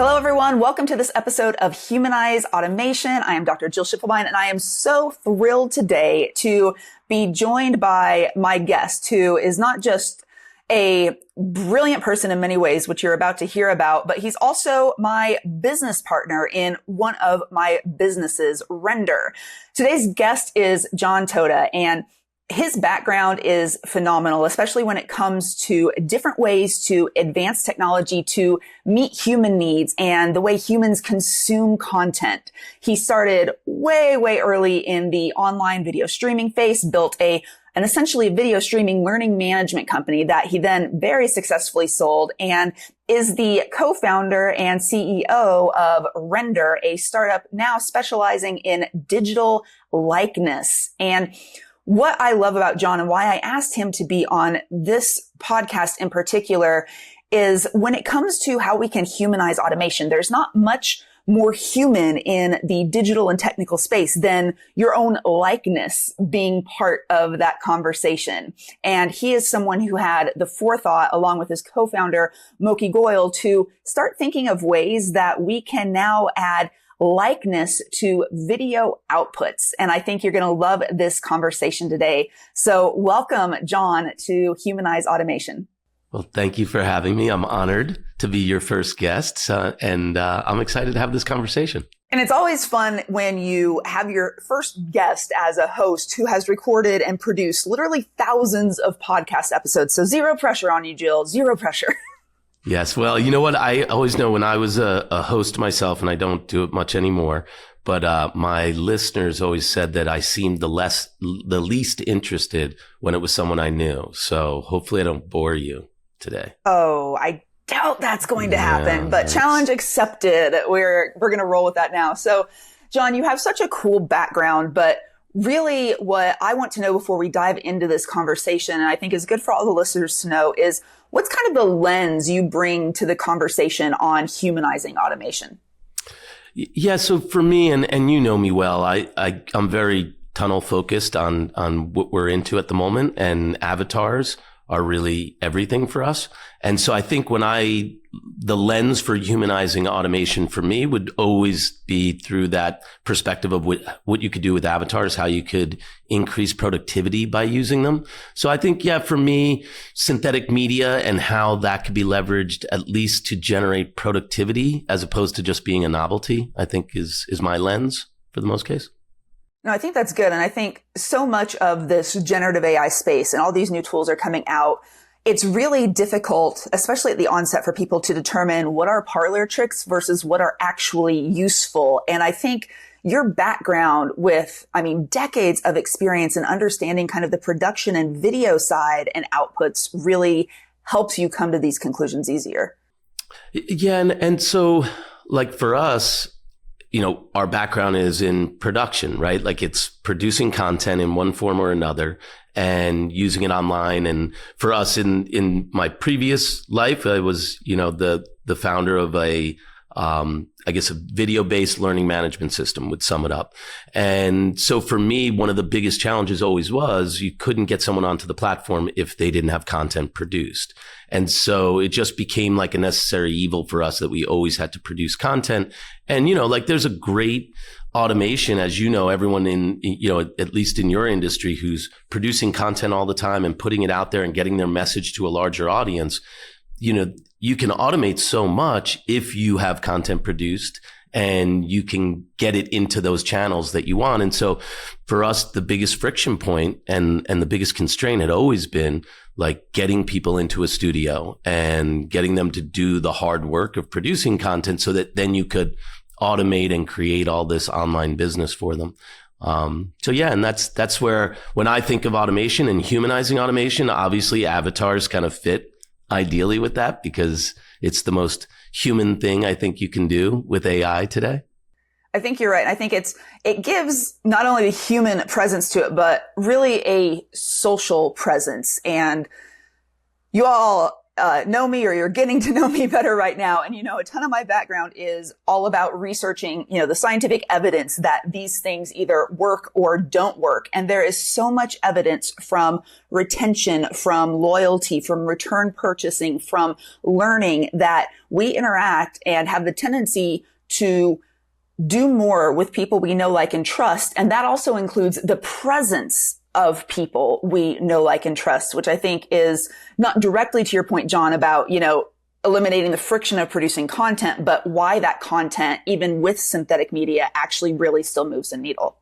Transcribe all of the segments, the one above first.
Hello, everyone. Welcome to this episode of Humanize Automation. I am Dr. Jill Schiffelbein, and I am so thrilled today to be joined by my guest, who is not just a brilliant person in many ways, which you're about to hear about, but he's also my business partner in one of my businesses, Render. Today's guest is Jon Tota, and his background is phenomenal, especially when it comes to different ways to advance technology to meet human needs and the way humans consume content. He started way early in the online video streaming phase, built an essentially video streaming learning management company that he then very successfully sold, and is the co-founder and CEO of Render, a startup now specializing in digital likeness. And what I love about Jon and why I asked him to be on this podcast in particular is when it comes to how we can humanize automation, there's not much more human in the digital and technical space than your own likeness being part of that conversation. And he is someone who had the forethought, along with his co-founder, Moki Goyal, to start thinking of ways that we can now add likeness to video outputs. And I think you're going to love this conversation today. So welcome, Jon, to Humanize Automation. Well, thank you for having me. I'm honored to be your first guest, and I'm excited to have this conversation. And it's always fun when you have your first guest as a host who has recorded and produced literally thousands of podcast episodes. So zero pressure on you, Jill, zero pressure. Yes. Well, you know what? I always know when I was a host myself, and I don't do it much anymore, but my listeners always said that I seemed the least interested when it was someone I knew. So hopefully I don't bore you today. Oh, I doubt that's going to happen, but challenge accepted. We're going to roll with that now. So, Jon, you have such a cool background, but really what I want to know before we dive into this conversation, and I think is good for all the listeners to know, is what's kind of the lens you bring to the conversation on humanizing automation? Yeah. So for me, and you know me well, I'm very tunnel focused on what we're into at the moment, and avatars are really everything for us. And so I think the lens for humanizing automation for me would always be through that perspective of what you could do with avatars, how you could increase productivity by using them. So I think, yeah, for me, synthetic media and how that could be leveraged at least to generate productivity as opposed to just being a novelty, I think is my lens for the most case. No, I think that's good. And I think so much of this generative AI space and all these new tools are coming out. It's really difficult, especially at the onset, for people to determine what are parlor tricks versus what are actually useful. And I think your background with, decades of experience in understanding kind of the production and video side and outputs really helps you come to these conclusions easier. Yeah. And so like for us, you know, our background is in production, right? Like it's producing content in one form or another and using it online. And for us in my previous life, I was, you know, the founder of a video-based learning management system would sum it up. And so for me, one of the biggest challenges always was you couldn't get someone onto the platform if they didn't have content produced. And so it just became like a necessary evil for us that we always had to produce content. And, you know, like there's a great automation, as you know, everyone in, you know, at least in your industry who's producing content all the time and putting it out there and getting their message to a larger audience. You know, you can automate so much if you have content produced and you can get it into those channels that you want. And so for us, the biggest friction point and the biggest constraint had always been like getting people into a studio and getting them to do the hard work of producing content so that then you could automate and create all this online business for them. So yeah, and that's where when I think of automation and humanizing automation, obviously avatars kind of fit ideally with that because it's the most human thing I think you can do with AI today. I think you're right. I think it gives not only the human presence to it, but really a social presence. And you all know me or you're getting to know me better right now. And, a ton of my background is all about researching, the scientific evidence that these things either work or don't work. And there is so much evidence from retention, from loyalty, from return purchasing, from learning that we interact and have the tendency to do more with people we know, like, and trust. And that also includes the presence of people we know, like, and trust, which I think is not directly to your point, Jon, about, eliminating the friction of producing content, but why that content, even with synthetic media, actually really still moves the needle.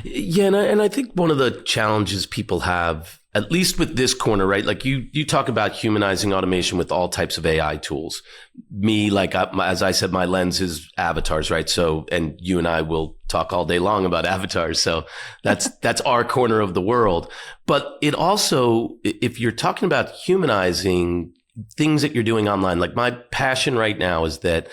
Yeah. And I think one of the challenges people have, at least with this corner, right? Like you talk about humanizing automation with all types of AI tools. Me, like, as I said, my lens is avatars, right? So, and you and I will talk all day long about avatars. So that's our corner of the world. But it also, if you're talking about humanizing things that you're doing online, like my passion right now is that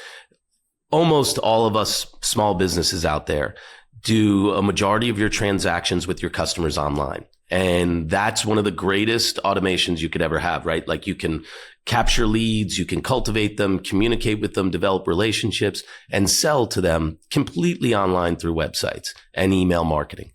almost all of us small businesses out there do a majority of your transactions with your customers online. And that's one of the greatest automations you could ever have, right? Like, you can capture leads, you can cultivate them, communicate with them, develop relationships, and sell to them completely online through websites and email marketing.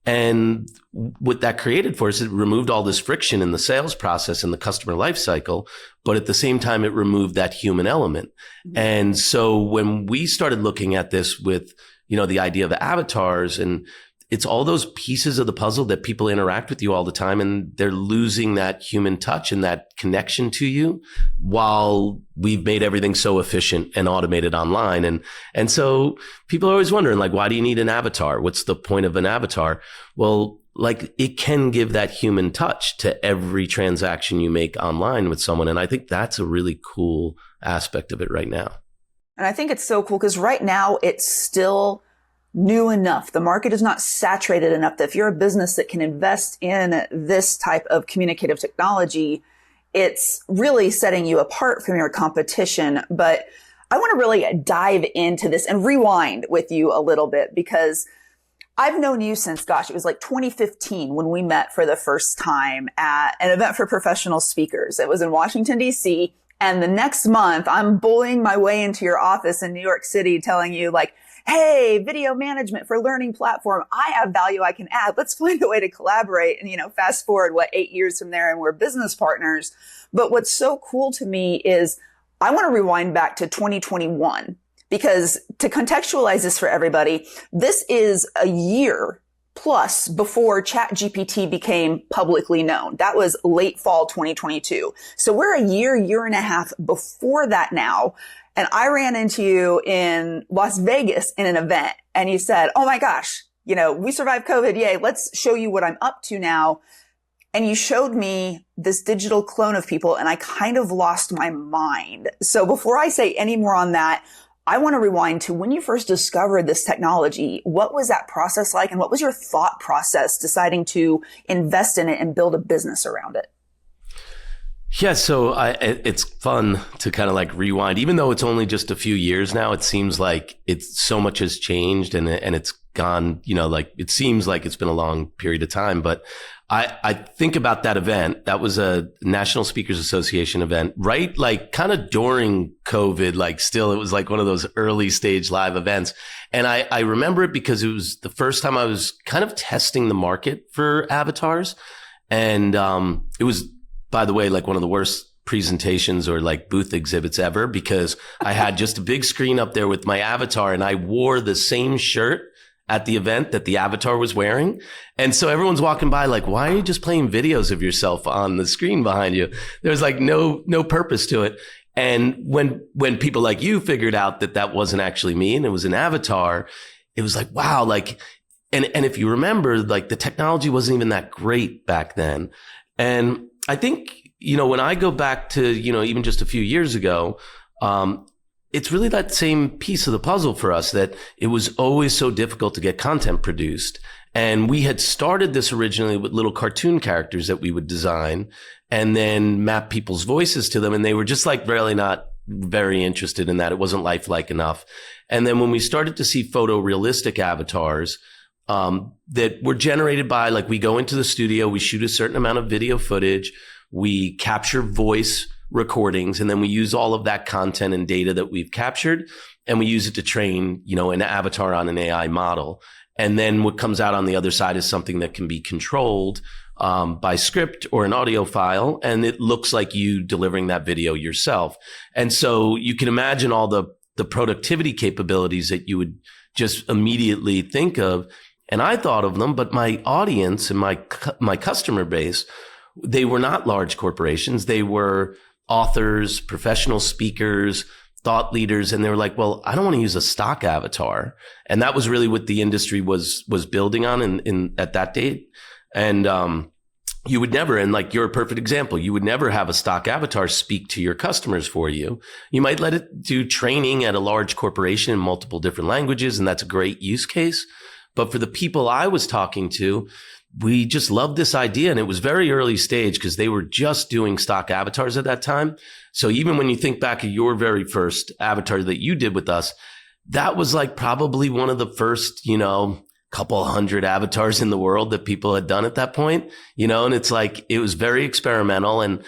And what that created for us, it removed all this friction in the sales process and the customer life cycle, but at the same time, it removed that human element. Mm-hmm. And so when we started looking at this with, the idea of avatars, and it's all those pieces of the puzzle that people interact with you all the time, and they're losing that human touch and that connection to you, while we've made everything so efficient and automated online. And so people are always wondering, like, why do you need an avatar? What's the point of an avatar? Well, like, it can give that human touch to every transaction you make online with someone. And I think that's a really cool aspect of it right now. And I think it's so cool because right now it's still new enough. The market is not saturated enough that if you're a business that can invest in this type of communicative technology, it's really setting you apart from your competition. But I want to really dive into this and rewind with you a little bit, because I've known you since, it was like 2015 when we met for the first time at an event for professional speakers. It was in Washington, D.C. And the next month, I'm bullying my way into your office in New York City telling you, like, hey, video management for learning platform, I have value I can add. Let's find a way to collaborate. And, fast forward, 8 years from there, and we're business partners. But what's so cool to me is I want to rewind back to 2021, because to contextualize this for everybody, this is a year plus before ChatGPT became publicly known. That was late fall 2022. So we're a year and a half before that now. And I ran into you in Las Vegas in an event, and you said, oh my gosh, we survived COVID. Yay. Let's show you what I'm up to now. And you showed me this digital clone of people, and I kind of lost my mind. So before I say any more on that, I want to rewind to when you first discovered this technology. What was that process like? And what was your thought process deciding to invest in it and build a business around it? Yeah, so it's fun to kind of like rewind, even though it's only just a few years now. It seems like so much has changed, and it's gone, like, it seems like it's been a long period of time. But I think about that event. That was a National Speakers Association event, right? Like, kind of during COVID, like, still, it was like one of those early stage live events. And I remember it because it was the first time I was kind of testing the market for avatars. And it was, by the way, like one of the worst presentations or like booth exhibits ever, because I had just a big screen up there with my avatar, and I wore the same shirt at the event that the avatar was wearing. And so everyone's walking by like, why are you just playing videos of yourself on the screen behind you? There's like no purpose to it. And when people like you figured out that that wasn't actually me and it was an avatar, it was like, wow, like, and if you remember, like, the technology wasn't even that great back then. And I think, when I go back to, even just a few years ago, it's really that same piece of the puzzle for us, that it was always so difficult to get content produced. And we had started this originally with little cartoon characters that we would design and then map people's voices to them. And they were just like really not very interested in that. It wasn't lifelike enough. And then when we started to see photorealistic avatars, that were generated by, like, we go into the studio, we shoot a certain amount of video footage, we capture voice recordings, and then we use all of that content and data that we've captured, and we use it to train, an avatar on an AI model. And then what comes out on the other side is something that can be controlled by script or an audio file, and it looks like you delivering that video yourself. And so you can imagine all the productivity capabilities that you would just immediately think of. And I thought of them, but my audience and my customer base, they were not large corporations. They were authors, professional speakers, thought leaders, and they were like, well, I don't want to use a stock avatar. And that was really what the industry was building on in at that date. And you would never, and like you're a perfect example, you would never have a stock avatar speak to your customers for you. You might let it do training at a large corporation in multiple different languages, and that's a great use case. But for the people I was talking to, we just loved this idea. And it was very early stage because they were just doing stock avatars at that time. So even when you think back of your very first avatar that you did with us, that was like probably one of the first, couple hundred avatars in the world that people had done at that point, and it's like, it was very experimental. And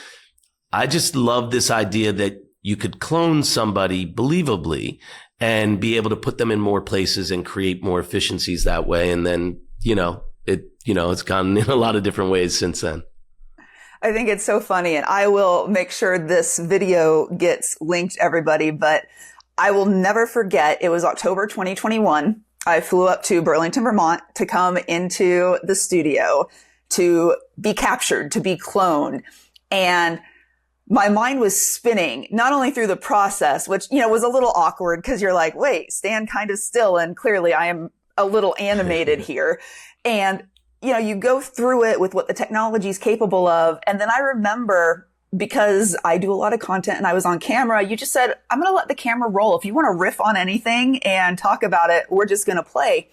I just love this idea that you could clone somebody believably and be able to put them in more places and create more efficiencies that way. And then, it's gone in a lot of different ways since then. I think it's so funny, and I will make sure this video gets linked, everybody, but I will never forget, it was October 2021. I flew up to Burlington, Vermont to come into the studio to be captured, to be cloned. And my mind was spinning, not only through the process, which, was a little awkward because you're like, wait, stand kind of still. And clearly I am a little animated here. And, you go through it with what the technology is capable of. And then I remember, because I do a lot of content and I was on camera, you just said, I'm going to let the camera roll. If you want to riff on anything and talk about it, we're just going to play.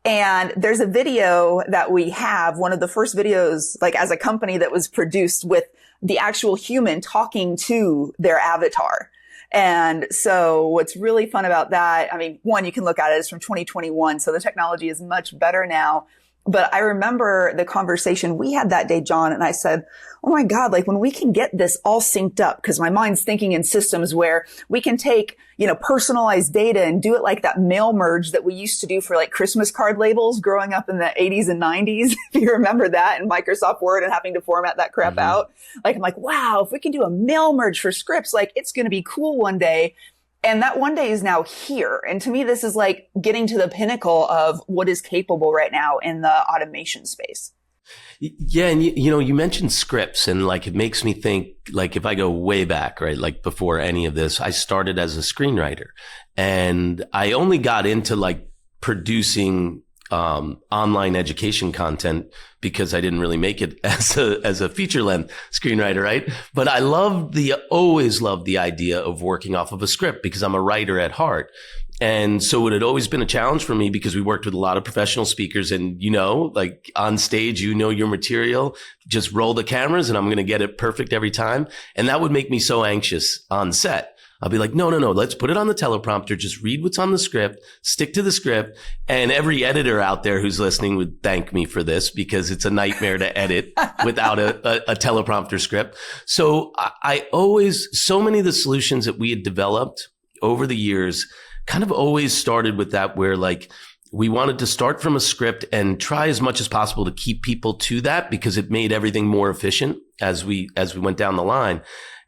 And there's a video that we have, one of the first videos, like as a company, that was produced with the actual human talking to their avatar. And so what's really fun about that, one, you can look at it, it's from 2021. So the technology is much better now. But I remember the conversation we had that day, Jon, and I said, oh my God, like when we can get this all synced up, because my mind's thinking in systems where we can take, personalized data and do it like that mail merge that we used to do for like Christmas card labels growing up in the 80s and 90s. If you remember that, in Microsoft Word and having to format that crap out. Like, I'm like, wow, if we can do a mail merge for scripts, like it's going to be cool one day. And that one day is now here. And to me, this is like getting to the pinnacle of what is capable right now in the automation space. Yeah. And you mentioned scripts, and like, it makes me think, like, if I go way back, right? Like before any of this, I started as a screenwriter, and I only got into like producing online education content because I didn't really make it as a feature length screenwriter, right? But I always loved the idea of working off of a script because I'm a writer at heart. And so it had always been a challenge for me because we worked with a lot of professional speakers, and like on stage, your material, just roll the cameras and I'm going to get it perfect every time. And that would make me so anxious on set. I'll be like, no, let's put it on the teleprompter. Just read what's on the script, stick to the script. And every editor out there who's listening would thank me for this because it's a nightmare to edit without a teleprompter script. So so many of the solutions that we had developed over the years kind of always started with that, where like we wanted to start from a script and try as much as possible to keep people to that because it made everything more efficient as we went down the line.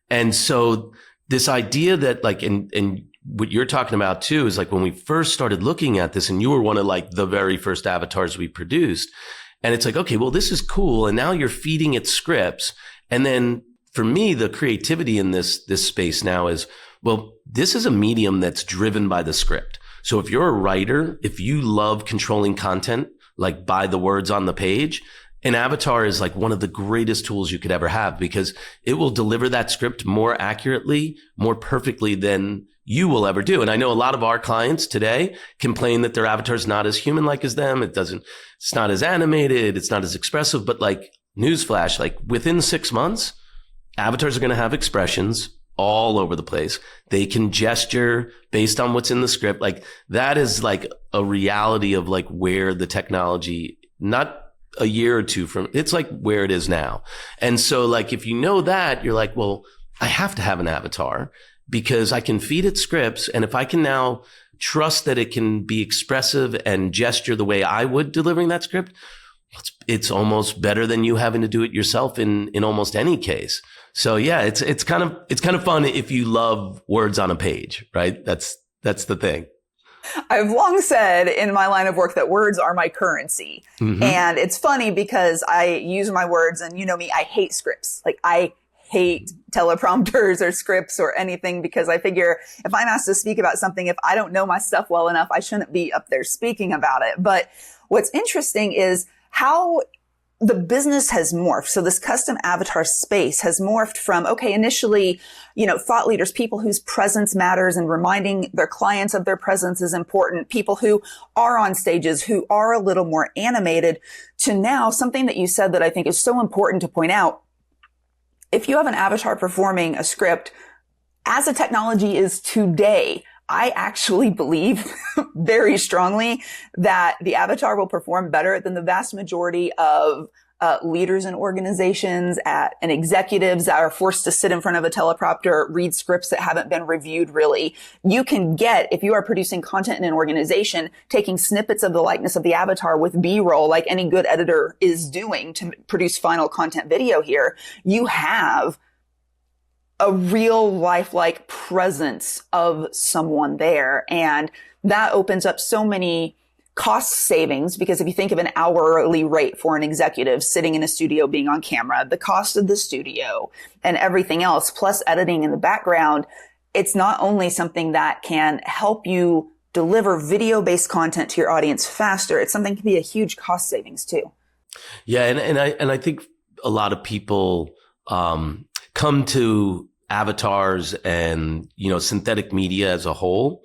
And so this idea that like, and what you're talking about too, is like when we first started looking at this, and you were one of like the very first avatars we produced, and it's like, okay, well, this is cool. And now you're feeding it scripts. And then for me, the creativity in this space now is, well, this is a medium that's driven by the script. So if you're a writer, if you love controlling content, like by the words on the page, an avatar is like one of the greatest tools you could ever have because it will deliver that script more accurately, more perfectly than you will ever do. And I know a lot of our clients today complain that their avatar is not as human-like as them. It's not as animated. It's not as expressive, but like newsflash, like within 6 months, avatars are going to have expressions all over the place. They can gesture based on what's in the script. Like that is like a reality of like where the technology, not a year or two from, it's like where it is now. And so like, if you know that, you're like, well, I have to have an avatar because I can feed it scripts. And if I can now trust that it can be expressive and gesture the way I would delivering that script, it's almost better than you having to do it yourself in almost any case. So yeah, it's kind of fun if you love words on a page, right? That's the thing. I've long said in my line of work that words are my currency. Mm-hmm. And it's funny because I use my words, and you know me, I hate scripts. Like I hate teleprompters or scripts or anything, because I figure if I'm asked to speak about something, if I don't know my stuff well enough, I shouldn't be up there speaking about it. But what's interesting is how the business has morphed. So this custom avatar space has morphed from, okay, initially, thought leaders, people whose presence matters and reminding their clients of their presence is important, people who are on stages, who are a little more animated, to now something that you said that I think is so important to point out. If you have an avatar performing a script, as the technology is today, I actually believe very strongly that the avatar will perform better than the vast majority of leaders in organizations and executives that are forced to sit in front of a teleprompter, read scripts that haven't been reviewed really. You can get, if you are producing content in an organization, taking snippets of the likeness of the avatar with B-roll, like any good editor is doing to produce final content video here, you have a real lifelike presence of someone there. And that opens up so many cost savings, because if you think of an hourly rate for an executive sitting in a studio being on camera, the cost of the studio and everything else, plus editing in the background, it's not only something that can help you deliver video-based content to your audience faster, it's something that can be a huge cost savings too. Yeah, and I think a lot of people come to avatars and, synthetic media as a whole,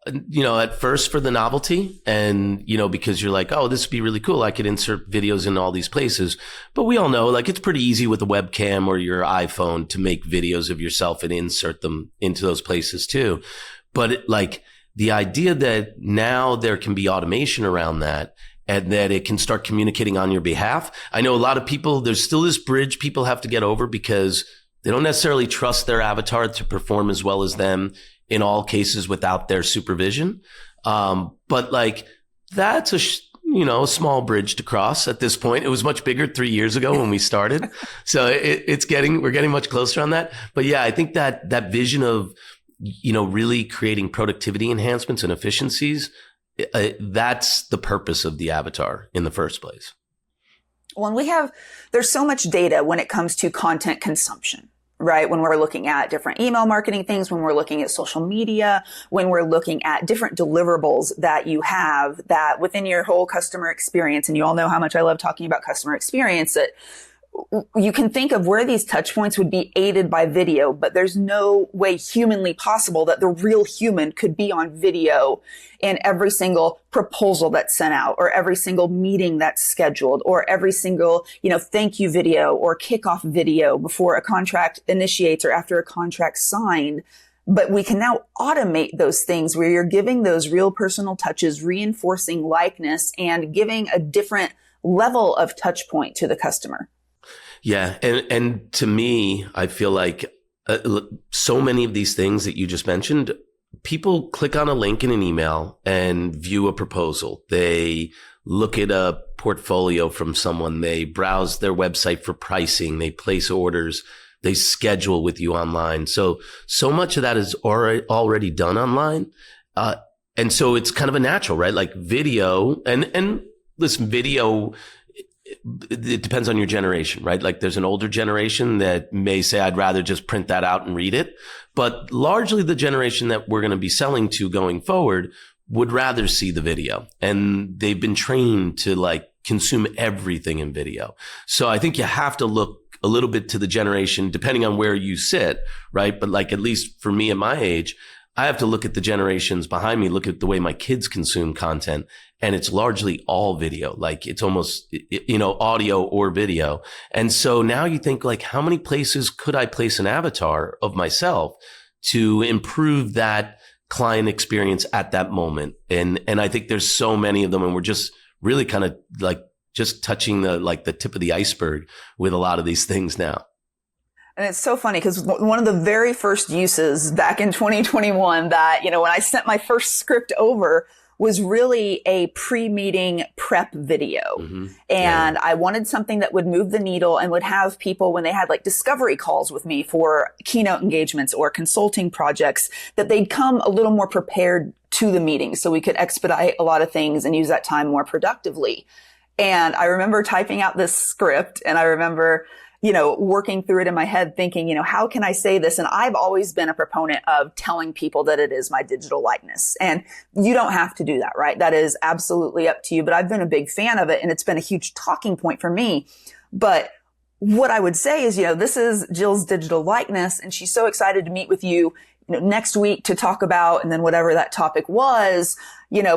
at first for the novelty and, because you're like, oh, this would be really cool. I could insert videos in all these places. But we all know, like, it's pretty easy with a webcam or your iPhone to make videos of yourself and insert them into those places too. But the idea that now there can be automation around that, and that it can start communicating on your behalf. I know a lot of people, there's still this bridge people have to get over because they don't necessarily trust their avatar to perform as well as them in all cases without their supervision. But that's a small bridge to cross at this point. It was much bigger 3 years ago when we started. So we're getting much closer on that. But yeah, I think that vision of, really creating productivity enhancements and efficiencies, that's the purpose of the avatar in the first place. Well, there's so much data when it comes to content consumption, right? When we're looking at different email marketing things, when we're looking at social media, when we're looking at different deliverables that you have that within your whole customer experience, and you all know how much I love talking about customer experience, that you can think of where these touch points would be aided by video, but there's no way humanly possible that the real human could be on video in every single proposal that's sent out, or every single meeting that's scheduled, or every single, thank you video or kickoff video before a contract initiates or after a contract signed. But we can now automate those things where you're giving those real personal touches, reinforcing likeness, and giving a different level of touch point to the customer. Yeah. And to me, I feel like so many of these things that you just mentioned, people click on a link in an email and view a proposal. They look at a portfolio from someone. They browse their website for pricing. They place orders. They schedule with you online. So much of that is already done online. And so it's kind of a natural, right? Like video and listen, video, it depends on your generation, right? Like there's an older generation that may say, I'd rather just print that out and read it. But largely the generation that we're going to be selling to going forward would rather see the video. And they've been trained to consume everything in video. So I think you have to look a little bit to the generation, depending on where you sit, right? But at least for me at my age, I have to look at the generations behind me, look at the way my kids consume content. And it's largely all video. It's almost, audio or video. And so now you think how many places could I place an avatar of myself to improve that client experience at that moment? And I think there's so many of them, and we're just really kind of just touching the tip of the iceberg with a lot of these things now. And it's so funny because one of the very first uses back in 2021 that, when I sent my first script over was really a pre-meeting prep video. Mm-hmm. And I wanted something that would move the needle and would have people, when they had like discovery calls with me for keynote engagements or consulting projects, that they'd come a little more prepared to the meeting so we could expedite a lot of things and use that time more productively. And I remember typing out this script, and I remember working through it in my head thinking, how can I say this? And I've always been a proponent of telling people that it is my digital likeness. And you don't have to do that, right? That is absolutely up to you. But I've been a big fan of it, and it's been a huge talking point for me. But what I would say is, this is Jill's digital likeness, and she's so excited to meet with you, next week to talk about, and then whatever that topic was,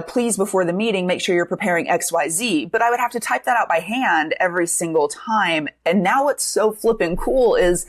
please before the meeting, make sure you're preparing X, Y, Z. But I would have to type that out by hand every single time. And now what's so flippin' cool is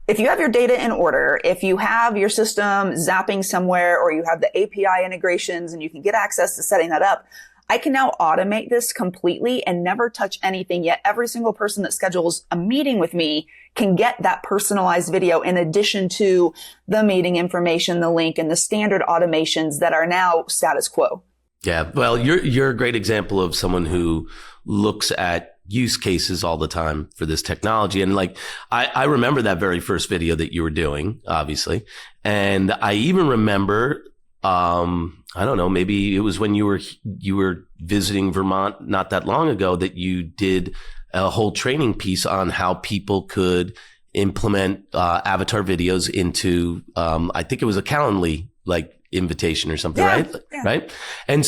if you have your data in order, if you have your system zapping somewhere, or you have the API integrations and you can get access to setting that up, I can now automate this completely and never touch anything. Yet every single person that schedules a meeting with me can get that personalized video in addition to the meeting information, the link, and the standard automations that are now status quo. Yeah. Well, you're a great example of someone who looks at use cases all the time for this technology. And like, I remember that very first video that you were doing, obviously. And I even remember, I don't know, maybe it was when you were visiting Vermont not that long ago that you did a whole training piece on how people could implement avatar videos into, I think it was a Calendly like invitation or something, right? Yeah. Right. And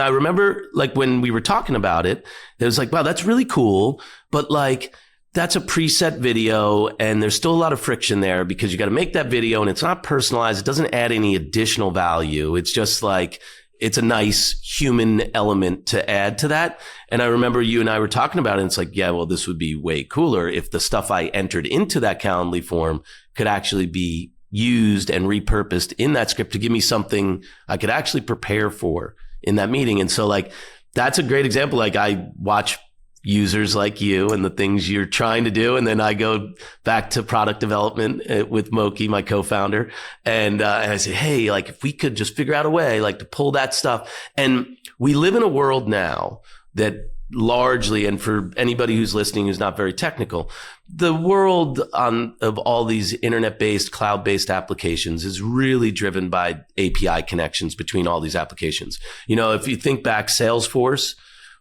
I remember like when we were talking about it, it was like, wow, that's really cool. But like, that's a preset video, and there's still a lot of friction there because you got to make that video, and it's not personalized. It doesn't add any additional value. It's just like, it's a nice human element to add to that. And I remember you and I were talking about it, and it's like, yeah, well, this would be way cooler if the stuff I entered into that Calendly form could actually be used and repurposed in that script to give me something I could actually prepare for in that meeting. And so like, that's a great example. Like, I watch users like you and the things you're trying to do. And then I go back to product development with Moki, my co-founder. And I say, hey, like if we could just figure out a way like to pull that stuff. And we live in a world now that largely, and for anybody who's listening who's not very technical, the world of all these internet-based, cloud-based applications is really driven by API connections between all these applications. If you think back, Salesforce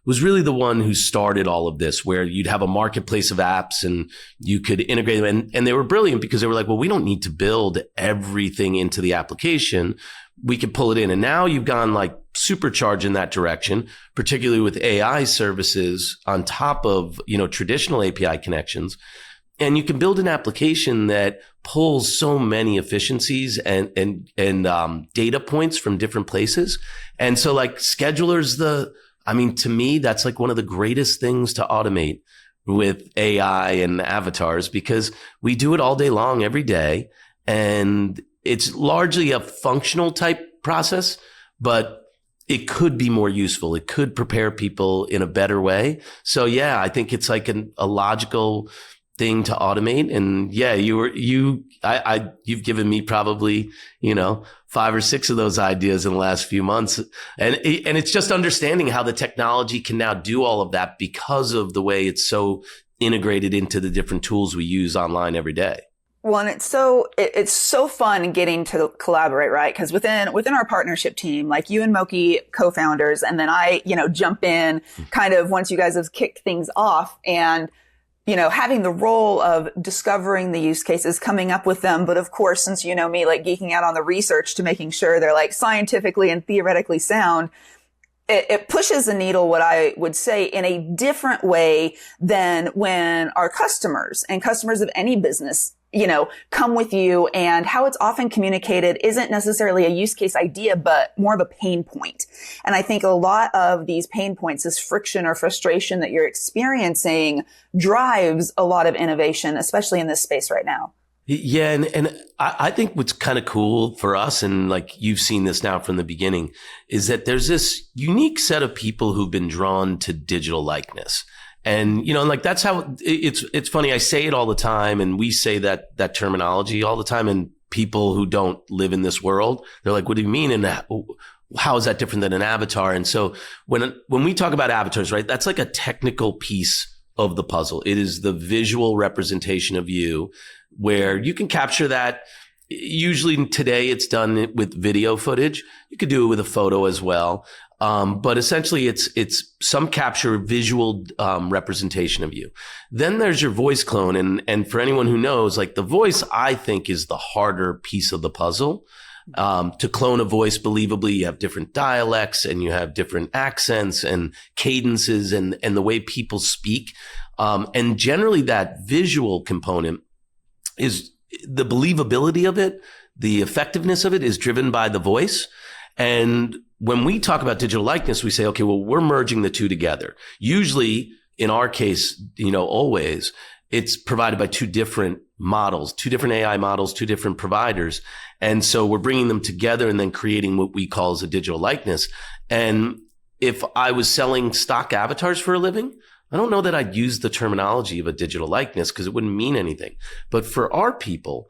was really the one who started all of this, where you'd have a marketplace of apps and you could integrate them. And they were brilliant because they were like, well, we don't need to build everything into the application. We could pull it in. And now you've gone like supercharged in that direction, particularly with AI services on top of, traditional API connections. And you can build an application that pulls so many efficiencies and data points from different places. And so like schedulers, to me, that's like one of the greatest things to automate with AI and avatars, because we do it all day long, every day. And it's largely a functional type process, but it could be more useful. It could prepare people in a better way. So yeah, I think it's like a logical thing to automate. And yeah, you've given me probably, 5 or 6 of those ideas in the last few months. And it's just understanding how the technology can now do all of that because of the way it's so integrated into the different tools we use online every day. Well, and it's so fun getting to collaborate, right? Because within our partnership team, like you and Moki co-founders, and then I, jump in kind of once you guys have kicked things off, and having the role of discovering the use cases, coming up with them. But of course, since you know me, like geeking out on the research to making sure they're like scientifically and theoretically sound, it pushes the needle, what I would say, in a different way than when our customers and customers of any business, come with you, and how it's often communicated isn't necessarily a use case idea, but more of a pain point. And I think a lot of these pain points, this friction or frustration that you're experiencing, drives a lot of innovation, especially in this space right now. Yeah. And I think what's kind of cool for us, and like you've seen this now from the beginning, is that there's this unique set of people who've been drawn to digital likeness. And, like that's how it's funny. I say it all the time, and we say that terminology all the time. And people who don't live in this world, they're like, what do you mean? And how is that different than an avatar? And so when we talk about avatars, right, that's like a technical piece of the puzzle. It is the visual representation of you where you can capture that. Usually today it's done with video footage. You could do it with a photo as well. But essentially it's some capture visual, representation of you. Then there's your voice clone. And for anyone who knows, like the voice, I think is the harder piece of the puzzle. To clone a voice believably, you have different dialects and you have different accents and cadences and the way people speak. And generally that visual component is the believability of it. The effectiveness of it is driven by the voice. And when we talk about digital likeness, we say, okay, well, we're merging the two together. Usually in our case, always it's provided by two different models, two different AI models, two different providers. And so we're bringing them together and then creating what we call as a digital likeness. And if I was selling stock avatars for a living, I don't know that I'd use the terminology of a digital likeness because it wouldn't mean anything. But for our people,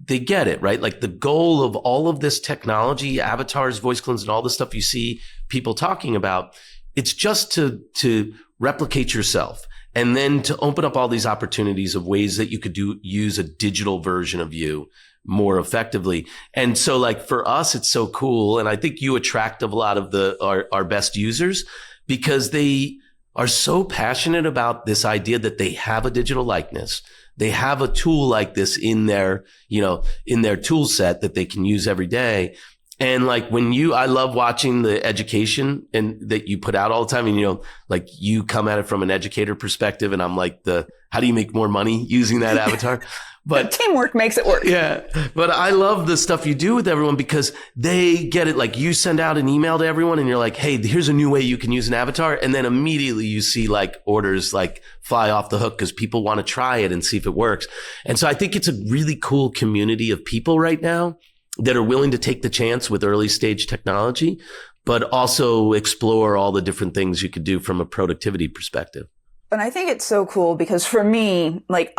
they get it, right? Like the goal of all of this technology, avatars, voice clones, and all the stuff you see people talking about, it's just to replicate yourself. And then to open up all these opportunities of ways that you could use a digital version of you more effectively. And so like for us, it's so cool. And I think you attract a lot of our best users because they are so passionate about this idea that they have a digital likeness. They have a tool like this in their tool set that they can use every day. And like I love watching the education and that you put out all the time. And, like you come at it from an educator perspective and I'm like how do you make more money using that avatar? But teamwork makes it work. Yeah. But I love the stuff you do with everyone because they get it. Like you send out an email to everyone and you're like, hey, here's a new way you can use an avatar. And then immediately you see like orders like fly off the hook because people want to try it and see if it works. And so I think it's a really cool community of people right now that are willing to take the chance with early stage technology, but also explore all the different things you could do from a productivity perspective. And I think it's so cool because for me, like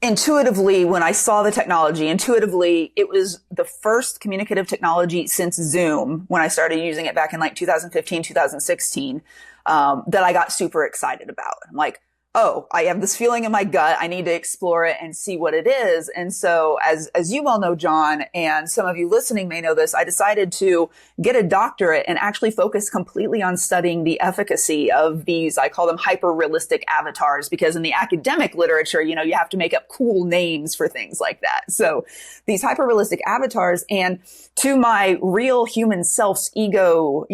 intuitively, when I saw the technology, it was the first communicative technology since Zoom when I started using it back in like 2015, 2016, that I got super excited about. I'm like, oh, I have this feeling in my gut. I need to explore it and see what it is. And so as you well know, Jon, and some of you listening may know this, I decided to get a doctorate and actually focus completely on studying the efficacy of these, I call them hyper-realistic avatars, because in the academic literature, you have to make up cool names for things like that. So these hyper-realistic avatars, and to my real human self's ego,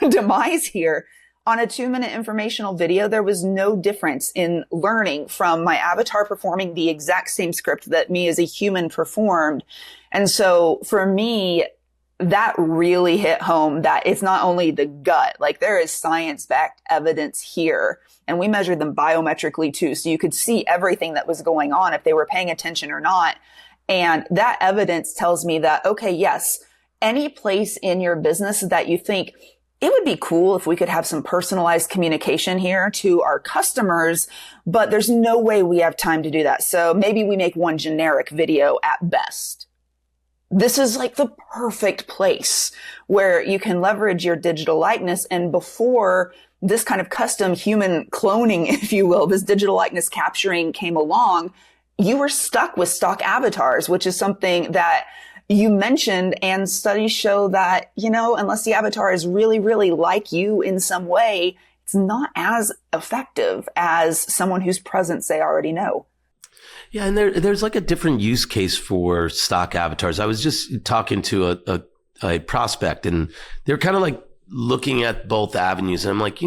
demise here, on a 2-minute informational video, there was no difference in learning from my avatar performing the exact same script that me as a human performed. And so for me, that really hit home that it's not only the gut, like there is science-backed evidence here. And we measured them biometrically too. So you could see everything that was going on if they were paying attention or not. And that evidence tells me that, okay, yes, any place in your business that you think, it would be cool if we could have some personalized communication here to our customers, but there's no way we have time to do that. So maybe we make one generic video at best. This is like the perfect place where you can leverage your digital likeness. And before this kind of custom human cloning, if you will, this digital likeness capturing came along, you were stuck with stock avatars, which is something that you mentioned, and studies show that, unless the avatar is really, really like you in some way, it's not as effective as someone whose presence they already know. Yeah, and there's like a different use case for stock avatars. I was just talking to a prospect, and they're kind of like looking at both avenues, and I'm like,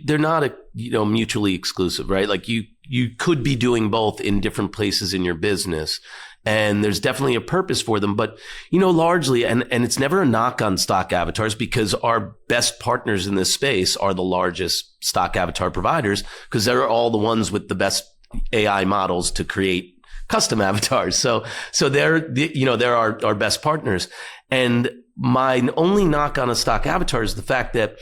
they're not mutually exclusive, right? Like you could be doing both in different places in your business. And there's definitely a purpose for them. But, largely, and it's never a knock on stock avatars because our best partners in this space are the largest stock avatar providers because they're all the ones with the best AI models to create custom avatars. So they're our best partners. And my only knock on a stock avatar is the fact that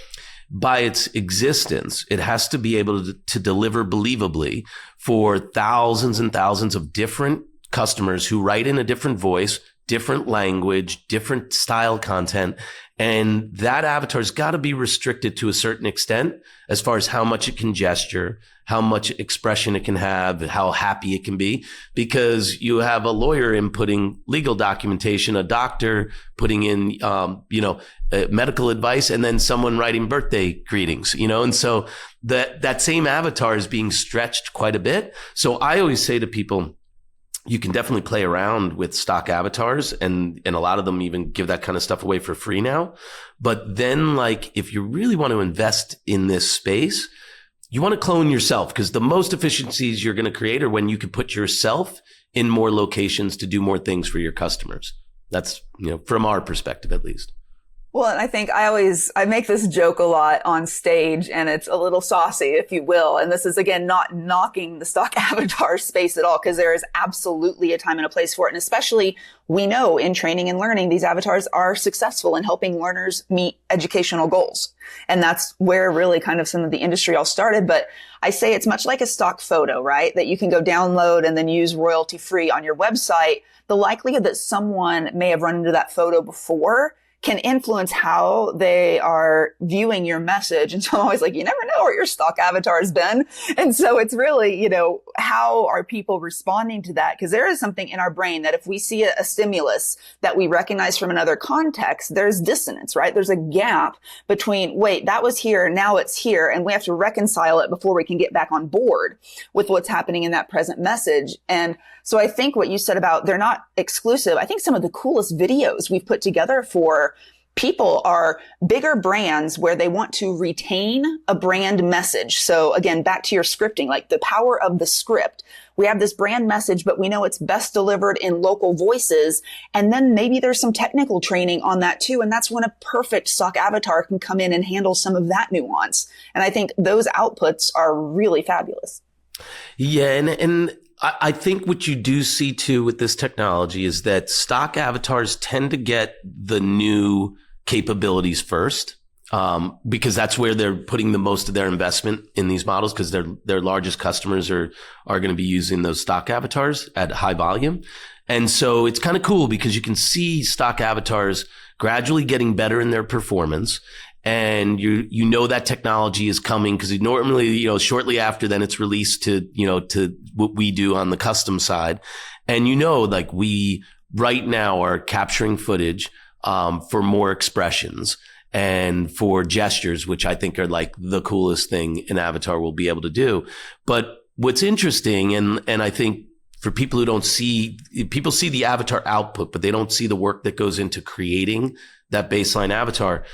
by its existence, it has to be able to deliver believably for thousands and thousands of different customers who write in a different voice, different language, different style content. And that avatar's got to be restricted to a certain extent as far as how much it can gesture, how much expression it can have, how happy it can be, because you have a lawyer inputting legal documentation, a doctor putting in, medical advice, and then someone writing birthday greetings, and so that same avatar is being stretched quite a bit. So I always say to people, you can definitely play around with stock avatars, and a lot of them even give that kind of stuff away for free now. But then, like, if you really want to invest in this space, you want to clone yourself, because the most efficiencies you're going to create are when you can put yourself in more locations to do more things for your customers. That's, from our perspective, at least. Well, and I think I make this joke a lot on stage, and it's a little saucy, if you will. And this is, again, not knocking the stock avatar space at all, because there is absolutely a time and a place for it. And especially, we know in training and learning, these avatars are successful in helping learners meet educational goals. And that's where really kind of some of the industry all started. But I say it's much like a stock photo, right? That you can go download and then use royalty free on your website. The likelihood that someone may have run into that photo before can influence how they are viewing your message. And so I'm always like, you never know where your stock avatar has been. And so it's really, how are people responding to that? Because there is something in our brain that if we see a stimulus that we recognize from another context, there's dissonance, right? There's a gap between, wait, that was here, now it's here. And we have to reconcile it before we can get back on board with what's happening in that present message. And so I think what you said about they're not exclusive, I think some of the coolest videos we've put together for people are bigger brands where they want to retain a brand message. So again, back to your scripting, like the power of the script. We have this brand message, but we know it's best delivered in local voices. And then maybe there's some technical training on that too. And that's when a perfect stock avatar can come in and handle some of that nuance. And I think those outputs are really fabulous. Yeah. And I think what you do see too with this technology is that stock avatars tend to get the new capabilities first, because that's where they're putting the most of their investment in these models, because their largest customers are going to be using those stock avatars at high volume. And so it's kind of cool because you can see stock avatars gradually getting better in their performance. And you know that technology is coming, because normally, shortly after then it's released to what we do on the custom side. And like we right now are capturing footage for more expressions and for gestures, which I think are like the coolest thing an avatar will be able to do. But what's interesting, and I think for people who don't see, people see the avatar output, but they don't see the work that goes into creating that baseline avatar.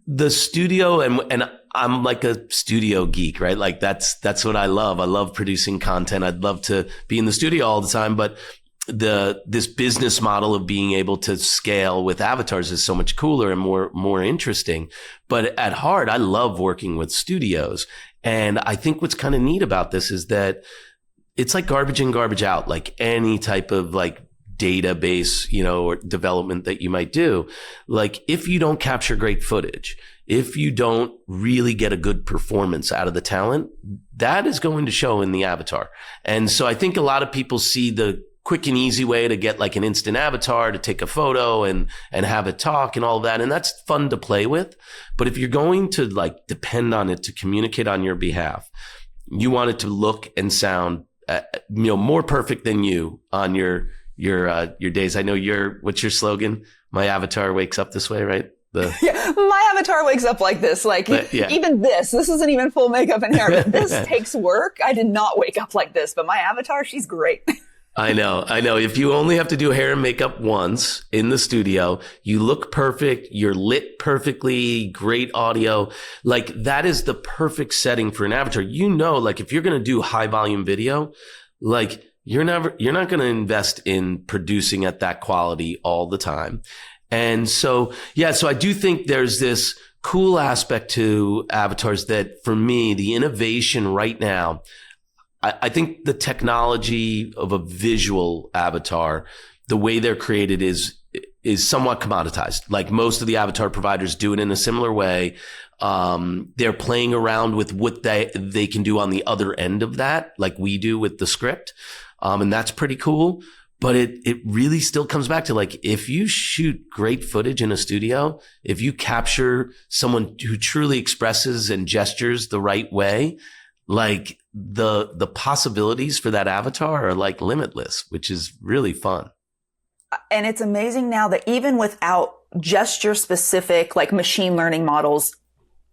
The studio, and I'm like a studio geek, right? Like that's what I love. I love producing content. I'd love to be in the studio all the time, but this business model of being able to scale with avatars is so much cooler and more interesting. But at heart, I love working with studios. And I think what's kind of neat about this is that it's like garbage in, garbage out, like any type of like database, or development that you might do. Like if you don't capture great footage, if you don't really get a good performance out of the talent, that is going to show in the avatar. And so I think a lot of people see the quick and easy way to get like an instant avatar to take a photo and have it talk and all of that. And that's fun to play with. But if you're going to like depend on it to communicate on your behalf, you want it to look and sound, more perfect than you on your days. I know what's your slogan? My avatar wakes up this way, right? Yeah, my avatar wakes up like this. Even this isn't even full makeup and hair, but this takes work. I did not wake up like this, but my avatar, she's great. I know. If you only have to do hair and makeup once in the studio, you look perfect, you're lit perfectly, great audio. Like that is the perfect setting for an avatar. Like if you're going to do high volume video, like you're not going to invest in producing at that quality all the time. And so I do think there's this cool aspect to avatars that for me, the innovation right now, I think the technology of a visual avatar, the way they're created is somewhat commoditized. Like most of the avatar providers do it in a similar way. They're playing around with what they can do on the other end of that, like we do with the script. And that's pretty cool. But it really still comes back to like, if you shoot great footage in a studio, if you capture someone who truly expresses and gestures the right way, like the possibilities for that avatar are like limitless, which is really fun. And it's amazing now that even without gesture specific, like machine learning models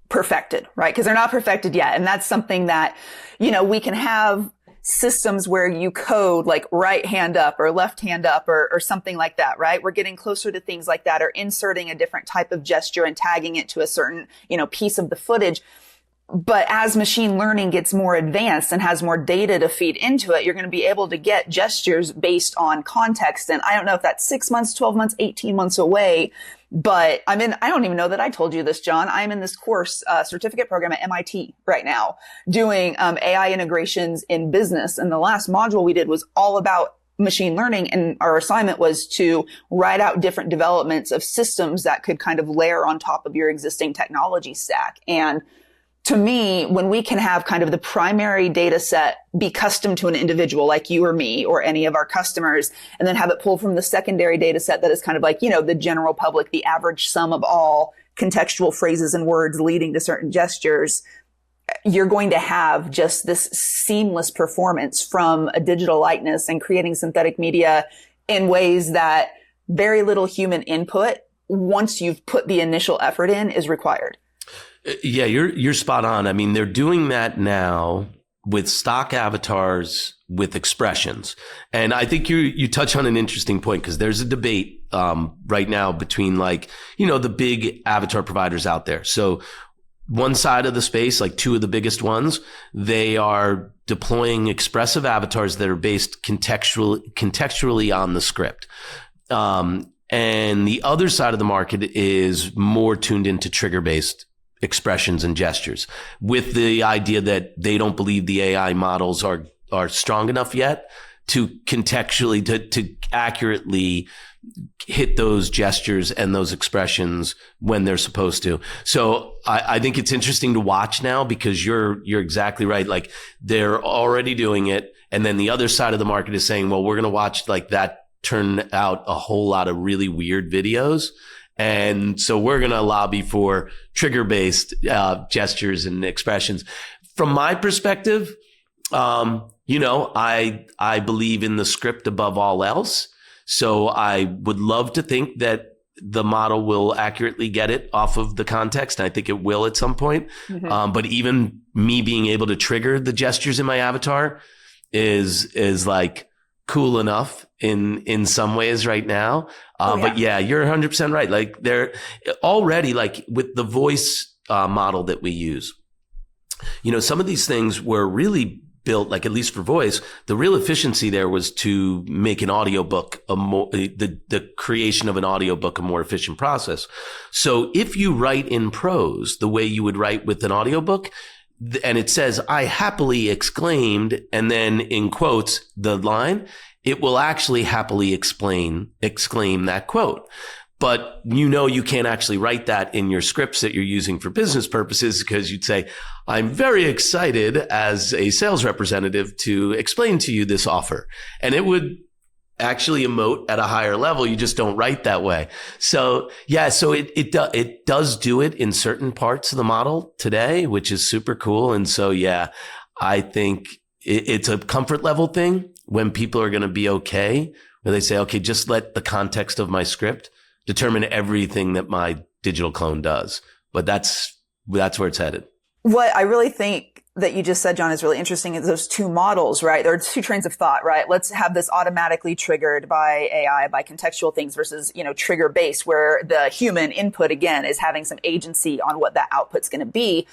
perfected, right? Because they're not perfected yet. And that's something that, we can have systems where you code like right hand up or left hand up or something like that, right? We're getting closer to things like that, or inserting a different type of gesture and tagging it to a certain, piece of the footage. But as machine learning gets more advanced and has more data to feed into it, you're going to be able to get gestures based on context. And I don't know if that's 6 months, 12 months, 18 months away. But I don't even know that I told you this, John. I'm in this course, certificate program at MIT right now doing AI integrations in business. And the last module we did was all about machine learning. And our assignment was to write out different developments of systems that could kind of layer on top of your existing technology stack. And to me, when we can have kind of the primary data set be custom to an individual like you or me or any of our customers, and then have it pull from the secondary data set that is kind of like, the general public, the average sum of all contextual phrases and words leading to certain gestures, you're going to have just this seamless performance from a digital likeness and creating synthetic media in ways that very little human input, once you've put the initial effort in, is required. Yeah, you're spot on. I mean, they're doing that now with stock avatars with expressions. And I think you touch on an interesting point, because there's a debate right now between the big avatar providers out there. So one side of the space, like two of the biggest ones, they are deploying expressive avatars that are based contextually on the script. And the other side of the market is more tuned into trigger-based expressions and gestures, with the idea that they don't believe the AI models are strong enough yet to contextually, to accurately hit those gestures and those expressions when they're supposed to. So I think it's interesting to watch now, because you're exactly right. Like, they're already doing it. And then the other side of the market is saying, well, we're going to watch like that turn out a whole lot of really weird videos. And so we're going to lobby for trigger-based gestures and expressions. From my perspective, I believe in the script above all else. So I would love to think that the model will accurately get it off of the context. And I think it will at some point. Mm-hmm. But even me being able to trigger the gestures in my avatar is like cool enough in some ways right now. But yeah, you're 100% right. Like, they're already, like, with the voice model that we use, some of these things were really built, like, at least for voice, the real efficiency there was to make an audiobook the creation of an audiobook a more efficient process. So if you write in prose the way you would write with an audiobook, and it says, "I happily exclaimed," and then in quotes, the line, it will actually happily exclaim that quote. But you can't actually write that in your scripts that you're using for business purposes, because you'd say, "I'm very excited as a sales representative to explain to you this offer." And it would actually emote at a higher level. You just don't write that way. So yeah, so it does do it in certain parts of the model today, which is super cool. And so yeah, I think it's a comfort level thing when people are going to be okay, where they say, okay, just let the context of my script determine everything that my digital clone does. But that's where it's headed. What I really think that you just said, John, is really interesting is those two models, right? There are two trains of thought, right? Let's have this automatically triggered by AI, by contextual things versus, trigger based, where the human input, again, is having some agency on what that output's going to be.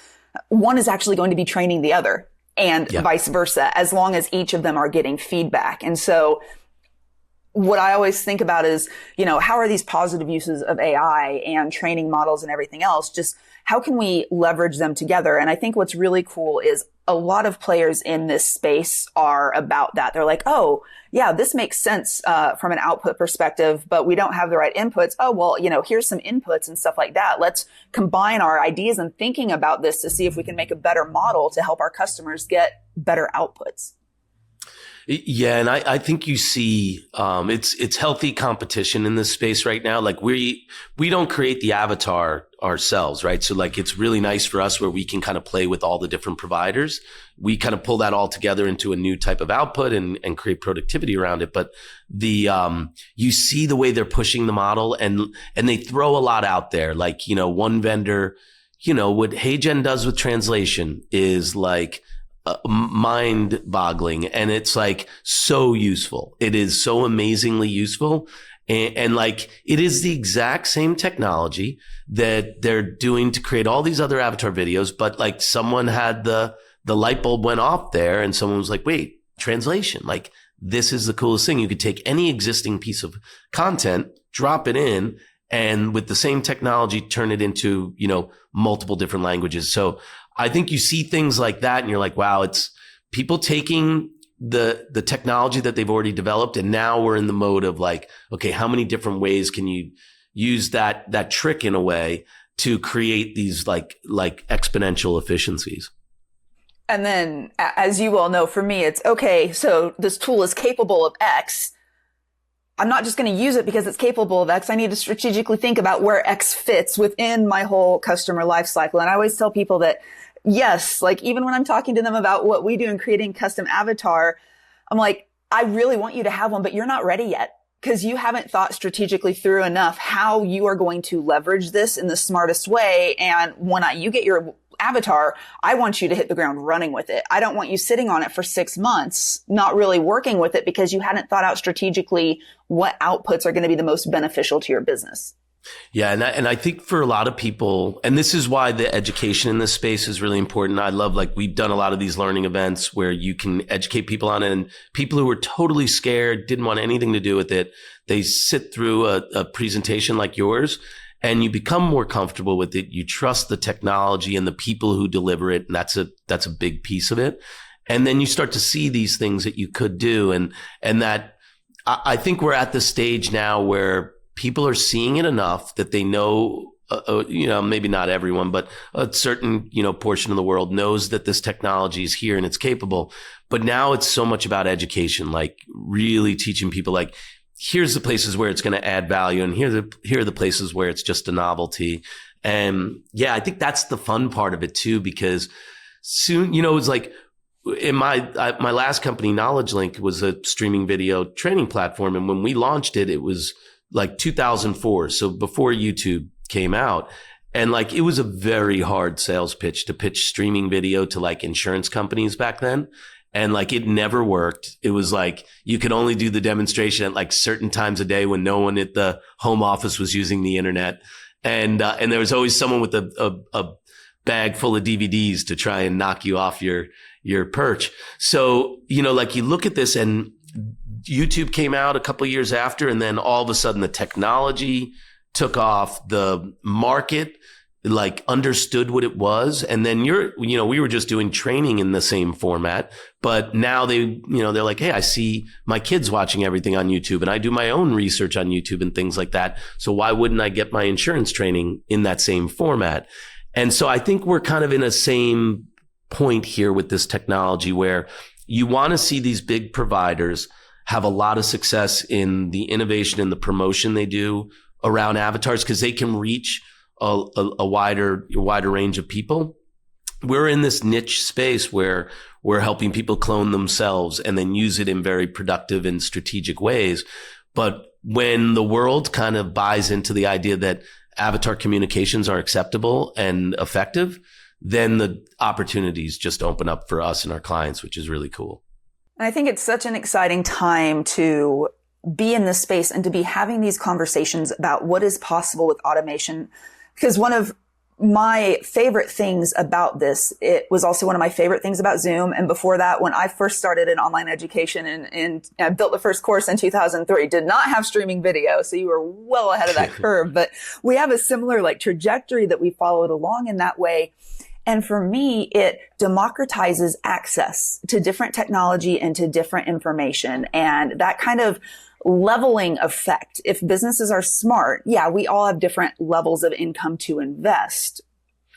One is actually going to be training the other, and vice versa, as long as each of them are getting feedback. And so what I always think about is, how are these positive uses of AI and training models and everything else? Just how can we leverage them together? And I think what's really cool is a lot of players in this space are about that. They're like, oh, yeah, this makes sense from an output perspective, but we don't have the right inputs. Oh, well, here's some inputs and stuff like that. Let's combine our ideas and thinking about this to see if we can make a better model to help our customers get better outputs. Yeah, and I think you see it's healthy competition in this space right now. Like we don't create the avatar ourselves, right? So like it's really nice for us where we can kind of play with all the different providers. We kind of pull that all together into a new type of output and create productivity around it. But you see the way they're pushing the model and they throw a lot out there. Like, one vendor, what HeyGen does with translation is like mind boggling. And it's like so useful. It is so amazingly useful. And like, it is the exact same technology that they're doing to create all these other avatar videos. But like someone had the light bulb went off there and someone was like, wait, translation, like this is the coolest thing. You could take any existing piece of content, drop it in, and with the same technology, turn it into, multiple different languages. So I think you see things like that and you're like, wow, it's people taking the technology that they've already developed. And now we're in the mode of like, okay, how many different ways can you use that trick in a way to create these like exponential efficiencies? And then, as you all know, for me, it's okay. So this tool is capable of X. I'm not just going to use it because it's capable of X. I need to strategically think about where X fits within my whole customer life cycle. And I always tell people that, yes, like even when I'm talking to them about what we do in creating custom avatar, I'm like, I really want you to have one, but you're not ready yet because you haven't thought strategically through enough how you are going to leverage this in the smartest way. And when you get your avatar, I want you to hit the ground running with it. I don't want you sitting on it for 6 months, not really working with it because you hadn't thought out strategically what outputs are going to be the most beneficial to your business. Yeah. And I think for a lot of people, and this is why the education in this space is really important. I love, like, we've done a lot of these learning events where you can educate people on it, and people who were totally scared, didn't want anything to do with it, they sit through a presentation like yours and you become more comfortable with it. You trust the technology and the people who deliver it. And that's a big piece of it. And then you start to see these things that you could do. And that I think we're at the stage now where people are seeing it enough that they know, maybe not everyone, but a certain, portion of the world knows that this technology is here and it's capable. But now it's so much about education, like really teaching people, like, here's the places where it's going to add value, and here are the places where it's just a novelty. And yeah, I think that's the fun part of it too, because soon, it's like in my last company, Knowledge Link, was a streaming video training platform. And when we launched it, it was like 2004. So before YouTube came out. And like, it was a very hard sales pitch to pitch streaming video to like insurance companies back then. And like, it never worked. It was like, you could only do the demonstration at like certain times a day when no one at the home office was using the internet. And there was always someone with a bag full of DVDs to try and knock you off your perch. So, like, you look at this, and YouTube came out a couple of years after, and then all of a sudden the technology took off, the market like understood what it was. And then we were just doing training in the same format, but now they're like, hey, I see my kids watching everything on YouTube, and I do my own research on YouTube and things like that. So why wouldn't I get my insurance training in that same format? And so I think we're kind of in a same point here with this technology, where you want to see these big providers have a lot of success in the innovation and the promotion they do around avatars, because they can reach a wider range of people. We're in this niche space where we're helping people clone themselves and then use it in very productive and strategic ways. But when the world kind of buys into the idea that avatar communications are acceptable and effective, then the opportunities just open up for us and our clients, which is really cool. And I think it's such an exciting time to be in this space and to be having these conversations about what is possible with automation. Because one of my favorite things about this, it was also one of my favorite things about Zoom. And before that, when I first started in online education and I built the first course in 2003, did not have streaming video. So you were well ahead of that curve, but we have a similar like trajectory that we followed along in that way. And for me, it democratizes access to different technology and to different information. And that kind of leveling effect. If businesses are smart, yeah, we all have different levels of income to invest.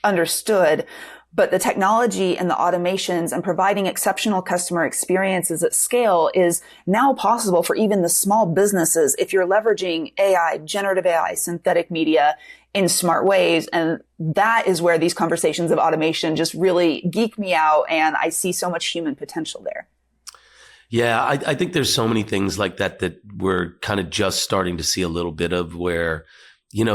Understood. But the technology and the automations and providing exceptional customer experiences at scale is now possible for even the small businesses if you're leveraging AI, generative AI, synthetic media in smart ways. And that is where these conversations of automation just really geek me out. And I see so much human potential there. Yeah, I think there's so many things like that we're kind of just starting to see a little bit of where,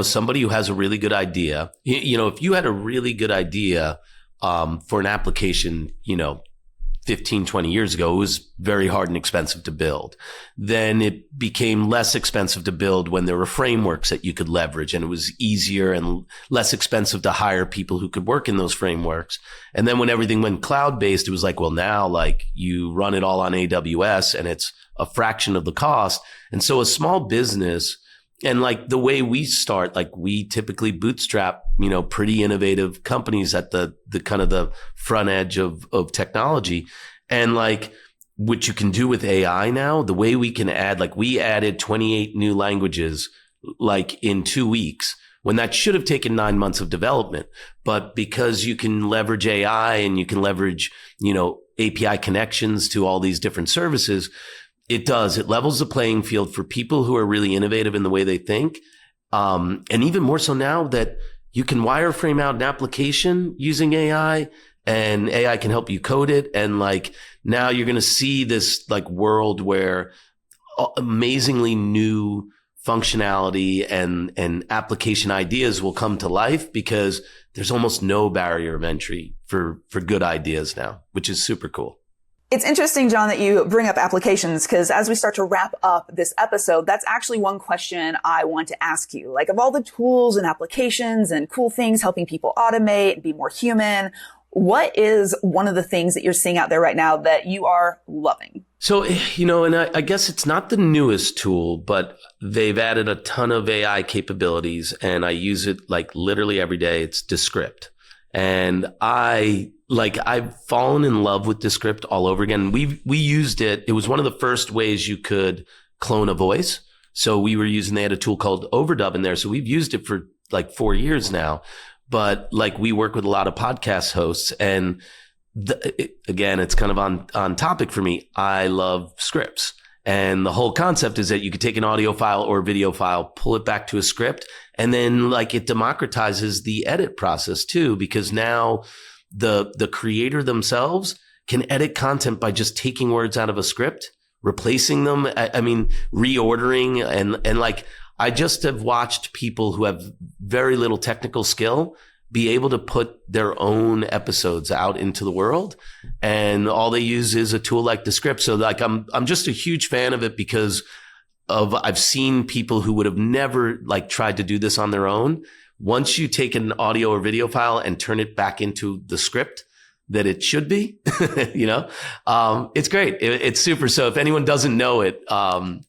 somebody who has a really good idea, if you had a really good idea for an application, 15, 20 years ago, it was very hard and expensive to build. Then it became less expensive to build when there were frameworks that you could leverage, and it was easier and less expensive to hire people who could work in those frameworks. And then when everything went cloud-based, it was like, well, now like you run it all on AWS and it's a fraction of the cost. And so a small business, and like the way we start, like we typically bootstrap, pretty innovative companies at the kind of the front edge of technology. And like what you can do with AI now, the way we can add, like we added 28 new languages like in 2 weeks when that should have taken 9 months of development. But because you can leverage AI and you can leverage, API connections to all these different services, it levels the playing field for people who are really innovative in the way they think. And even more so now that you can wireframe out an application using AI and AI can help you code it. And like now you're going to see this like world where amazingly new functionality and application ideas will come to life because there's almost no barrier of entry for good ideas now, which is super cool. It's interesting, Jon, that you bring up applications, because as we start to wrap up this episode, that's actually one question I want to ask you. Like, of all the tools and applications and cool things helping people automate and be more human, what is one of the things that you're seeing out there right now that you are loving? So, and I guess it's not the newest tool, but they've added a ton of AI capabilities and I use it like literally every day. It's Descript. And I've fallen in love with Descript all over again. We used it. It was one of the first ways you could clone a voice. So they had a tool called Overdub in there. So we've used it for like 4 years now. But like we work with a lot of podcast hosts and again, it's kind of on topic for me. I love scripts. And the whole concept is that you could take an audio file or a video file, pull it back to a script, and then like it democratizes the edit process too, because now the creator themselves can edit content by just taking words out of a script, replacing them. I mean, reordering and like I just have watched people who have very little technical skill be able to put their own episodes out into the world. And all they use is a tool like Descript. So like, I'm just a huge fan of it because I've seen people who would have never like tried to do this on their own. Once you take an audio or video file and turn it back into the script that it should be, it's great. It's super. So if anyone doesn't know it,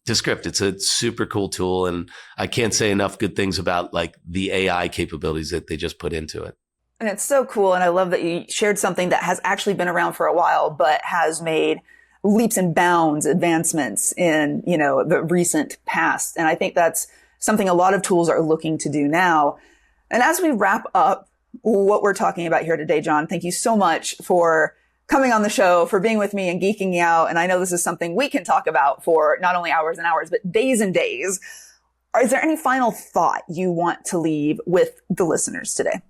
Descript, it's a super cool tool. And I can't say enough good things about like the AI capabilities that they just put into it. And it's so cool. And I love that you shared something that has actually been around for a while, but has made leaps and bounds advancements in, the recent past. And I think that's something a lot of tools are looking to do now. And as we wrap up what we're talking about here today, Jon, thank you so much for coming on the show, for being with me and geeking me out. And I know this is something we can talk about for not only hours and hours, but days and days. Is there any final thought you want to leave with the listeners today?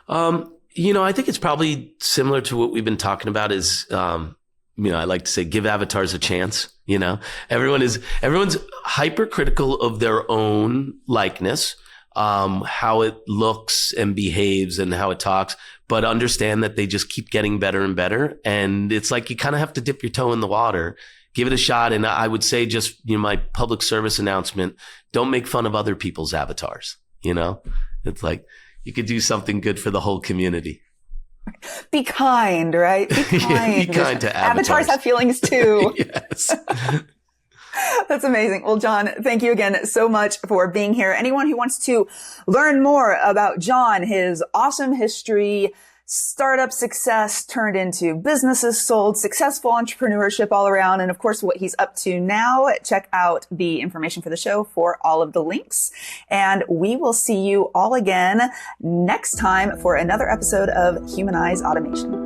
I think it's probably similar to what we've been talking about is, I like to say, give avatars a chance. Everyone's hypercritical of their own likeness, how it looks and behaves and how it talks, but understand that they just keep getting better and better. And it's like, you kind of have to dip your toe in the water, give it a shot. And I would say just, my public service announcement, don't make fun of other people's avatars. It's like, You could do something good for the whole community. Be kind, right? Be kind. Yeah, be kind to avatars have feelings too. Yes. That's amazing. Well, Jon, thank you again so much for being here. Anyone who wants to learn more about Jon, his awesome history, startup success turned into businesses sold, successful entrepreneurship all around, and of course what he's up to now, check out the information for the show for all of the links. And we will see you all again next time for another episode of Humanize Automation.